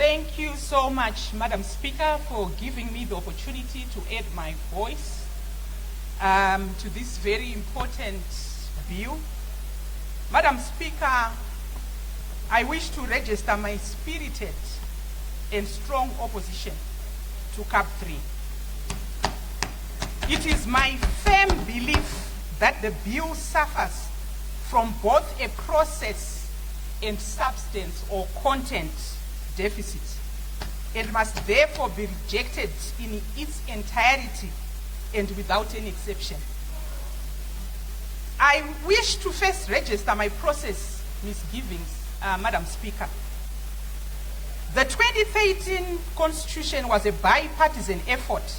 Thank you so much, Madam Speaker, for giving me the opportunity to add my voice to this very important bill. Madam Speaker, I wish to register my spirited and strong opposition to CAP 3. It is my firm belief that the bill suffers from both a process and substance or content deficit and must therefore be rejected in its entirety and without any exception. I wish to first register my process misgivings, Madam Speaker. The 2013 Constitution was a bipartisan effort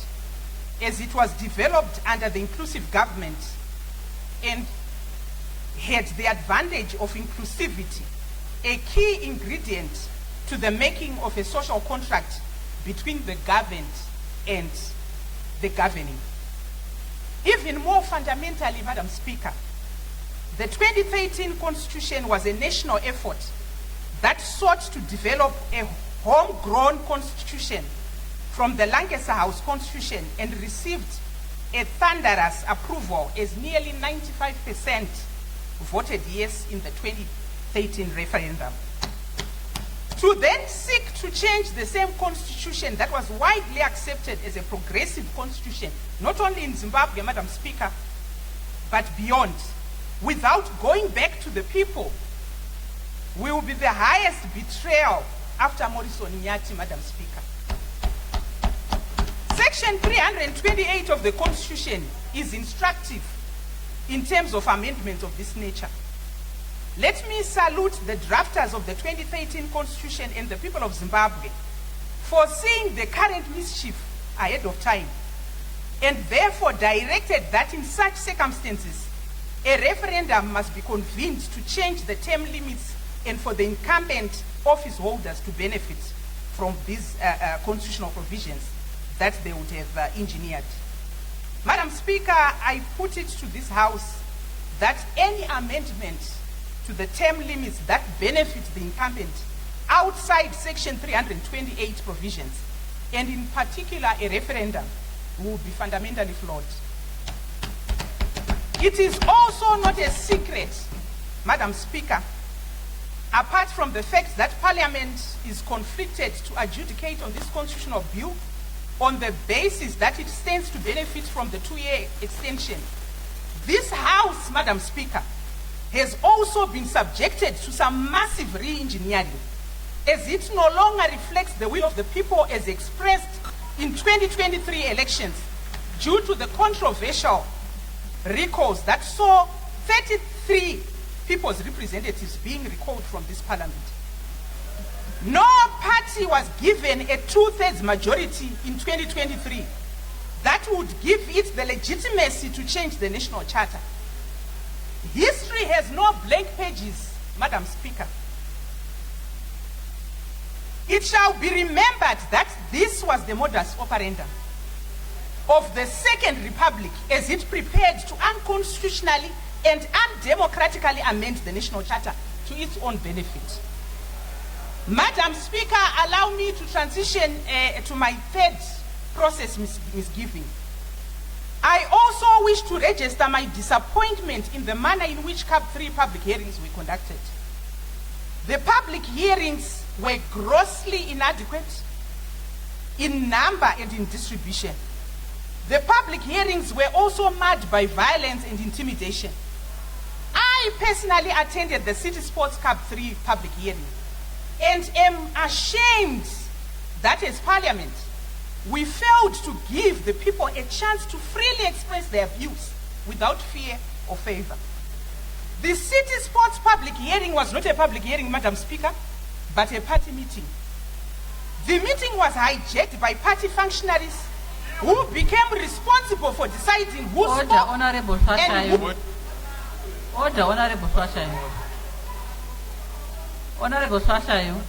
as it was developed under the inclusive government and had the advantage of inclusivity, a key ingredient to the making of a social contract between the governed and the governing. Even more fundamentally, Madam Speaker, the 2013 Constitution was a national effort that sought to develop a homegrown constitution from the Lancaster House Constitution and received a thunderous approval as nearly 95% voted yes in the 2013 referendum. To then seek to change the same constitution that was widely accepted as a progressive constitution, not only in Zimbabwe, Madam Speaker, but beyond, without going back to the people, will be the highest betrayal after Morrison Nyathi, Madam Speaker. Section 328 of the Constitution is instructive in terms of amendments of this nature. Let me salute the drafters of the 2013 Constitution and the people of Zimbabwe for seeing the current mischief ahead of time and therefore directed that in such circumstances, a referendum must be convened to change the term limits and for the incumbent office holders to benefit from these constitutional provisions that they would have engineered. Madam Speaker, I put it to this House that any amendment to the term limits that benefit the incumbent outside Section 328 provisions, and in particular a referendum, will be fundamentally flawed. It is also not a secret, Madam Speaker, apart from the fact that Parliament is conflicted to adjudicate on this constitutional bill on the basis that it stands to benefit from the 2-year extension. This House, Madam Speaker, has also been subjected to some massive re-engineering, as it no longer reflects the will of the people as expressed in 2023 elections due to the controversial recalls that saw 33 people's representatives being recalled from this parliament. No party was given a 2/3 majority in 2023 that would give it the legitimacy to change the national charter. History has no blank pages, Madam Speaker. It shall be remembered that this was the modus operandi of the Second Republic as it prepared to unconstitutionally and undemocratically amend the national charter to its own benefit. Madam Speaker, allow me to transition to my third process misgiving. I also wish to register my disappointment in the manner in which CAP 3 public hearings were conducted. The public hearings were grossly inadequate in number and in distribution. The public hearings were also marred by violence and intimidation. I personally attended the City Sports CAP 3 public hearing and am ashamed that as Parliament, we failed to give the people a chance to freely express their views without fear or favor. The City Sports public hearing was not a public hearing, Madam Speaker, but a party meeting. The meeting was hijacked by party functionaries who became responsible for deciding who spoke Honorable and who... Order, Honorable Hlatshwayo. Honorable Hlatshwayo.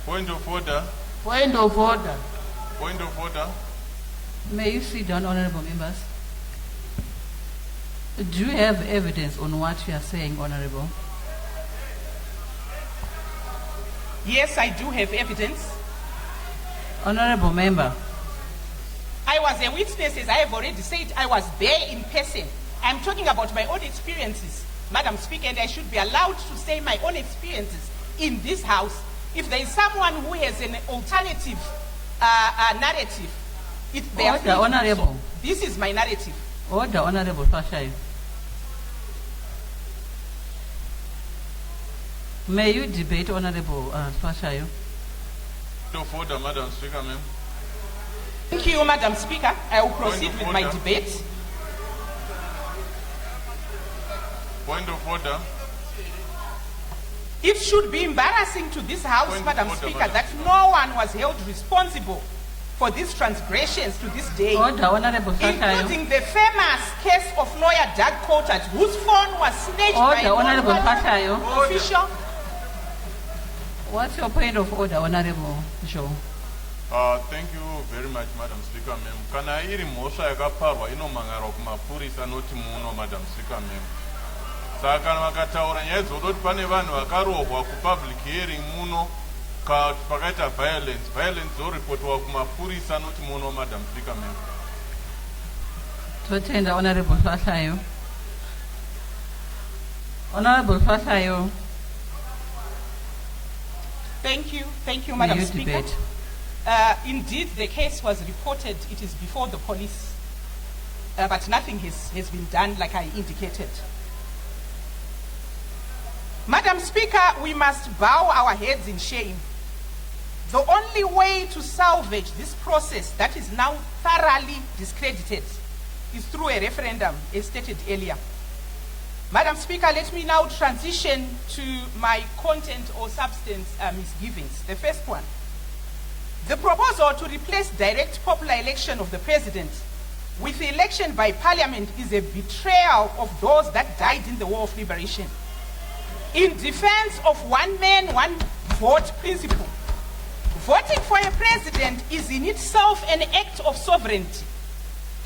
Point of order. Point of order. Point of order. May you sit down, honorable members. Do you have evidence on what you are saying, honorable? Yes, I do have evidence. Honorable member. I was a witness, as I have already said. I was there in person. I'm talking about my own experiences, Madam Speaker, and I should be allowed to say my own experiences in this House. If there is someone who has an alternative narrative, they are free to do so. Honorable. This is my narrative. Order, Honorable Hlatshwayo. May you debate, Honorable Hlatshwayo? Point of order, Madam Speaker, ma'am. Thank you, Madam Speaker. I will proceed Point of with my order. debate. Point of order. It should be embarrassing to this House, Point of Madam order, Speaker, Madam. that no one was held responsible for these transgressions to this day, Order, Honorable Hlatshwayo. including the famous case of lawyer Doug Coulthard, whose phone was snatched by Order, a Honorable non-violent Hlatshwayo. official. What's your point of order, Honorable Joe? Thank you very much, Madam Speaker, ma'am. Kana iri mhosva yakaparwa inomangarwa kumapurisa noti muno, Madam Speaker, ma'am. Saka kana vakataura nyaya dzodoti pane vanhu vakarohwa kupublic hearing muno pakaita violence dzoripotwa kumapurisa noti muno, Madam Speaker, ma'am. Totenda, Honorable Hlatshwayo. Honorable Hlatshwayo. Thank you, May Madam you Speaker. debate. Indeed, the case was reported. It is before the police, but nothing has been done, like I indicated. Madam Speaker, we must bow our heads in shame. The only way to salvage this process that is now thoroughly discredited is through a referendum, as stated earlier. Madam Speaker, let me now transition to my content or substance misgivings. The first one. The proposal to replace direct popular election of the president with election by parliament is a betrayal of those that died in the War of Liberation. In defense of one man, one vote principle, voting for a president is in itself an act of sovereignty,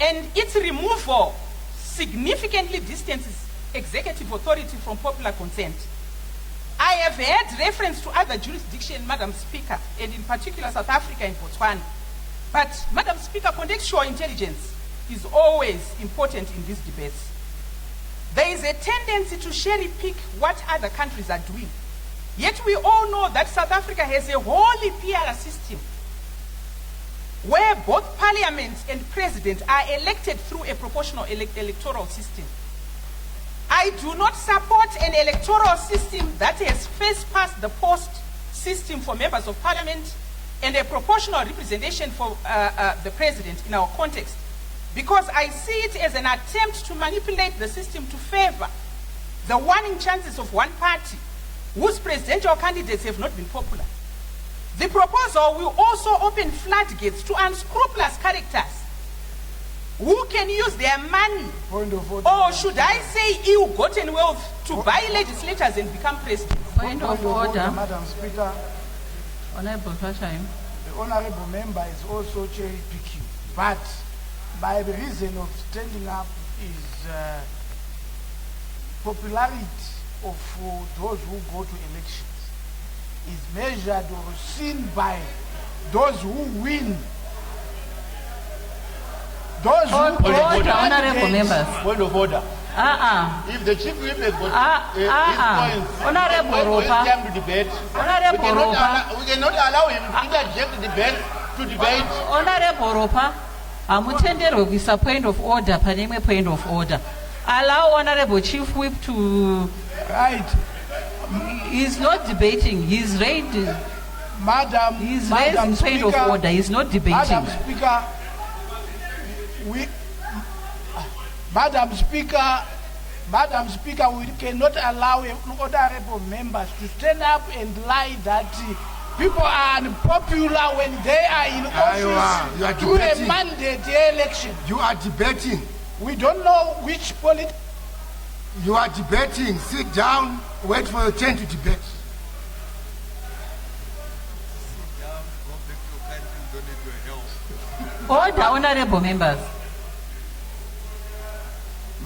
and its removal significantly distances executive authority from popular consent. I have had reference to other jurisdictions, Madam Speaker, and in particular South Africa and Botswana. But, Madam Speaker, contextual intelligence is always important in these debates. There is a tendency to cherry pick what other countries are doing. Yet we all know that South Africa has a wholly PR system where both parliament and president are elected through a proportional electoral system. I do not support an electoral system that has first past the post system for members of parliament and a proportional representation for the president in our context, because I see it as an attempt to manipulate the system to favor the winning chances of one party whose presidential candidates have not been popular. The proposal will also open floodgates to unscrupulous characters who can use their money, or should I say ill-gotten wealth, to buy legislators and become president. Point of order. Madam Speaker, Honorable Hlatshwayo. the honorable member is also cherry picking, but by the reason of standing up is popularity of those who go to elections is measured or seen by those who win. Those who Order, honorable members. Point of order. If the chief whip has got his points, Honorable it's Ropa. time to debate. Honorable Ropa. We cannot allow him to interject the debate to debate. Honorable Ropa. Amutenderwe kuisa point of order, paneme point of order. Allow Honorable Chief Whip to... right, He's not debating, he's raising Madam, He's Madam raising point of order, he's not debating. Madam Speaker, Madam Speaker, we cannot allow honorable members to stand up and lie that people are unpopular when they are in office you are through a debating. mandate election. You are debating. We don't know which political. You are debating. Sit down. Wait for your turn to debate. Order, honorable members.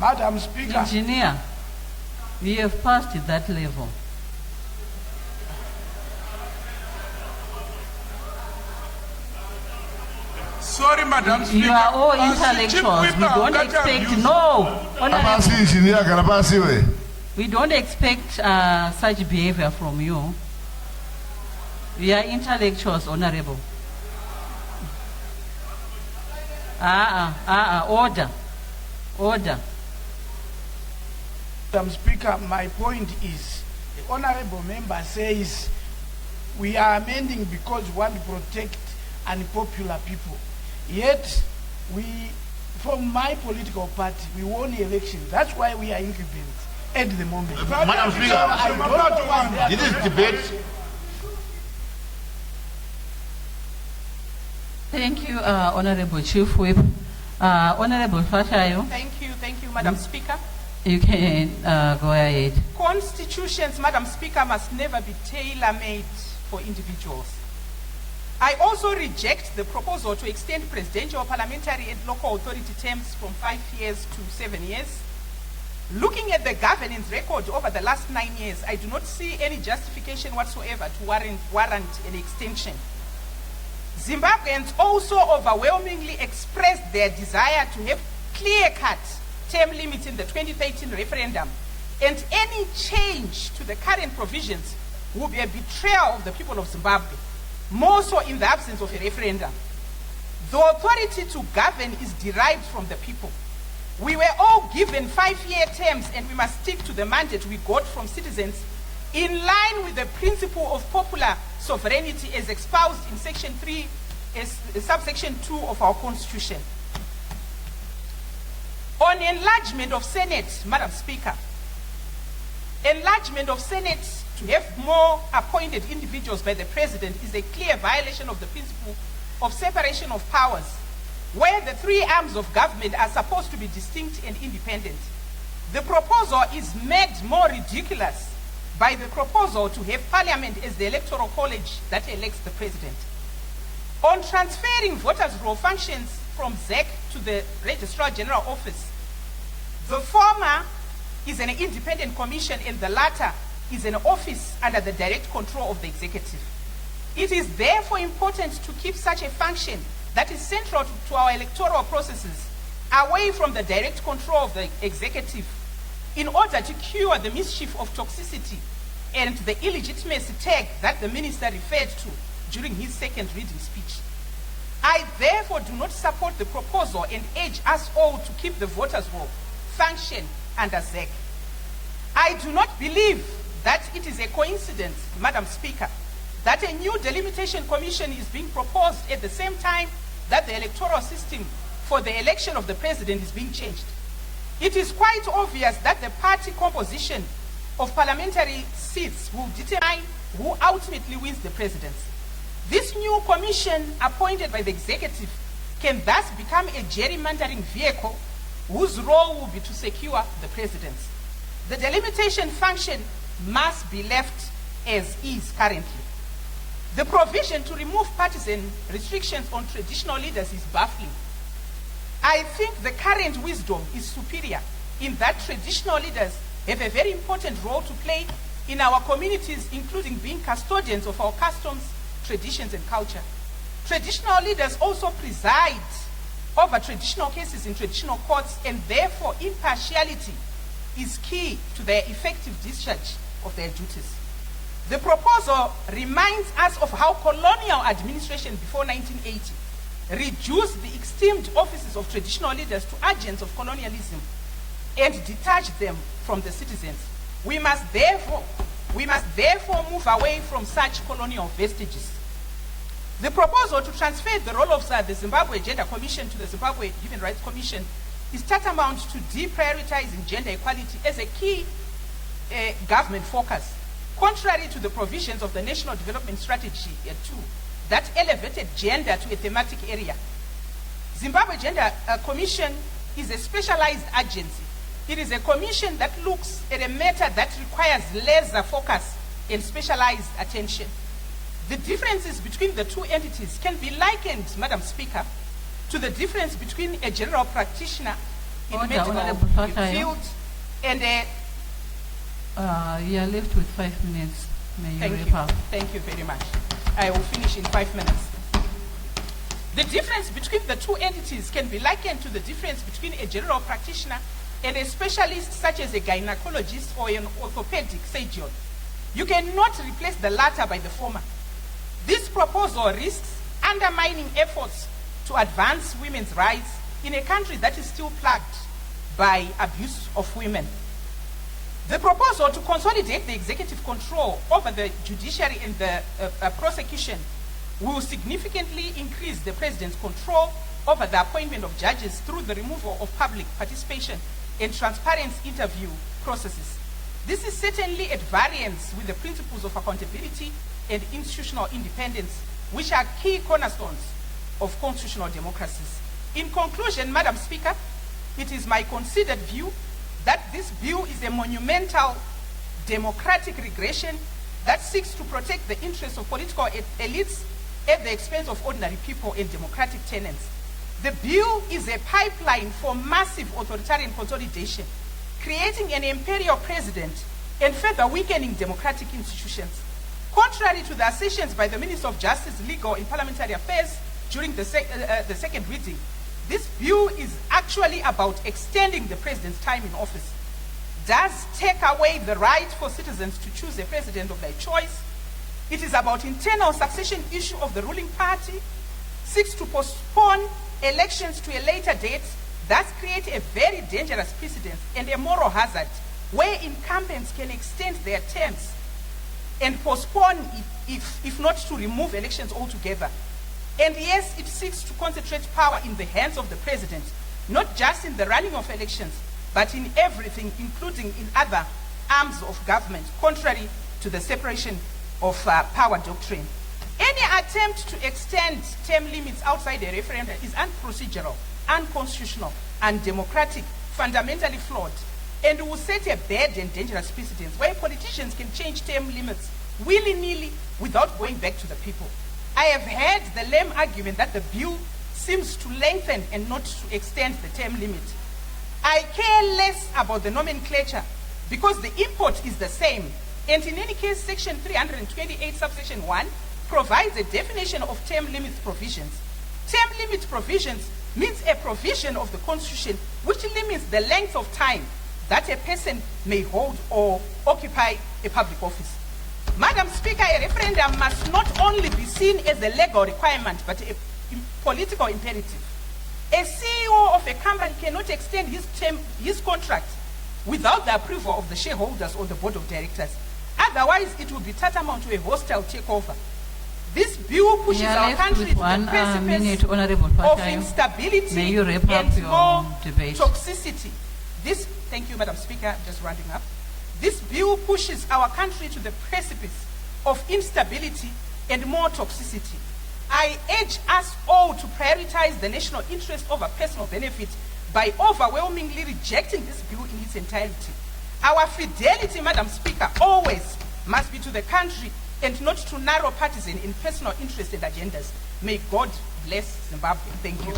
Madam Speaker, Engineer, we have passed that level. Sorry, Madam Speaker. You are all intellectuals. We don't expect, no. Honorable, we don't expect such behavior from you. We are intellectuals, Honorable. Order. Order. Madam Speaker, my point is, the honorable member says we are amending because we want to protect unpopular people. Yet, we, from my political party, we won the election. That's why we are incumbents at the moment. Madam Speaker, this is debate. Thank you, Honorable Chief Whip. Honorable Hlatshwayo. Thank you, Madam Speaker. You can go ahead. Constitutions, Madam Speaker, must never be tailor-made for individuals. I also reject the proposal to extend presidential, parliamentary, and local authority terms from 5 years to 7 years. Looking at the governance record over the last 9 years, I do not see any justification whatsoever to warrant an extension. Zimbabweans also overwhelmingly expressed their desire to have clear-cut term limits in the 2013 referendum, and any change to the current provisions will be a betrayal of the people of Zimbabwe, more so in the absence of a referendum. The authority to govern is derived from the people. We were all given 5-year terms, and we must stick to the mandate we got from citizens in line with the principle of popular sovereignty as espoused in Section 3, subsection 2 of our Constitution. On enlargement of Senate, Madam Speaker, enlargement of Senate to have more appointed individuals by the President is a clear violation of the principle of separation of powers, where the three arms of government are supposed to be distinct and independent. The proposal is made more ridiculous by the proposal to have Parliament as the electoral college that elects the President. On transferring voters' roll functions from ZEC to the Registrar General Office, the former is an independent commission and the latter is an office under the direct control of the executive. It is therefore important to keep such a function that is central to our electoral processes away from the direct control of the executive in order to cure the mischief of toxicity and the illegitimacy tag that the minister referred to during his second reading speech. I therefore do not support the proposal and urge us all to keep the voters' roll function under ZEC. I do not believe that it is a coincidence, Madam Speaker, that a new delimitation commission is being proposed at the same time that the electoral system for the election of the President is being changed. It is quite obvious that the party composition of parliamentary seats will determine who ultimately wins the presidency. This new commission appointed by the executive can thus become a gerrymandering vehicle whose role will be to secure the presidency. The delimitation function must be left as is currently. The provision to remove partisan restrictions on traditional leaders is baffling. I think the current wisdom is superior in that traditional leaders have a very important role to play in our communities, including being custodians of our customs, traditions, and culture. Traditional leaders also preside over traditional cases in traditional courts, and therefore impartiality is key to their effective discharge of their duties. The proposal reminds us of how colonial administration before 1980 reduced the esteemed offices of traditional leaders to agents of colonialism and detach them from the citizens. We must therefore move away from such colonial vestiges. The proposal to transfer the role of the Zimbabwe Gender Commission to the Zimbabwe Human Rights Commission is tantamount to deprioritizing gender equality as a key government focus, contrary to the provisions of the National Development Strategy 2 that elevated gender to a thematic area. Zimbabwe Gender Commission is a specialized agency. It is a commission that looks at a matter that requires laser focus and specialized attention. The differences between the two entities can be likened, Madam Speaker, to the difference between a general practitioner in medical field and a... you are left with 5 minutes. May you wrap up? Thank you very much. I will finish in 5 minutes. The difference between the two entities can be likened to the difference between a general practitioner and a specialist such as a gynecologist or an orthopedic surgeon. You cannot replace the latter by the former. This proposal risks undermining efforts to advance women's rights in a country that is still plagued by abuse of women. The proposal to consolidate the executive control over the judiciary and the prosecution will significantly increase the president's control over the appointment of judges through the removal of public participation and transparent interview processes. This is certainly at variance with the principles of accountability and institutional independence, which are key cornerstones of constitutional democracies. In conclusion, Madam Speaker, it is my considered view that this bill is a monumental democratic regression that seeks to protect the interests of political elites at the expense of ordinary people and democratic tenants. The bill is a pipeline for massive authoritarian consolidation, creating an imperial president and further weakening democratic institutions. Contrary to the assertions by the Minister of Justice, Legal and Parliamentary Affairs during the second reading, this bill is actually about extending the president's time in office, does take away the right for citizens to choose a president of their choice. It is about internal succession issue of the ruling party, seeks to postpone elections to a later date, thus create a very dangerous precedent and a moral hazard where incumbents can extend their terms and postpone, if not to remove elections altogether. And yes, it seeks to concentrate power in the hands of the president, not just in the running of elections, but in everything, including in other arms of government, contrary to the separation of power doctrine. Any attempt to extend term limits outside a referendum is unprocedural, unconstitutional, undemocratic, fundamentally flawed, and will set a bad and dangerous precedent where politicians can change term limits willy-nilly without going back to the people. I have heard the lame argument that the bill seems to lengthen and not to extend the term limit. I care less about the nomenclature because the import is the same. And in any case, Section 328, subsection 1, provides a definition of term limit provisions. Term limit provisions means a provision of the Constitution which limits the length of time that a person may hold or occupy a public office. Madam Speaker, a referendum must not only be seen as a legal requirement, but a political imperative. A CEO of a company cannot extend his contract without the approval of the shareholders or the board of directors. Otherwise, it will be tantamount to a hostile takeover. This bill pushes our country to the precipice of instability and more toxicity. Thank you, Madam Speaker, just rounding up. This bill pushes our country to the precipice of instability and more toxicity. I urge us all to prioritize the national interest over personal benefit by overwhelmingly rejecting this bill in its entirety. Our fidelity, Madam Speaker, always must be to the country and not to narrow partisan and personal interests and agendas. May God bless Zimbabwe. Thank you.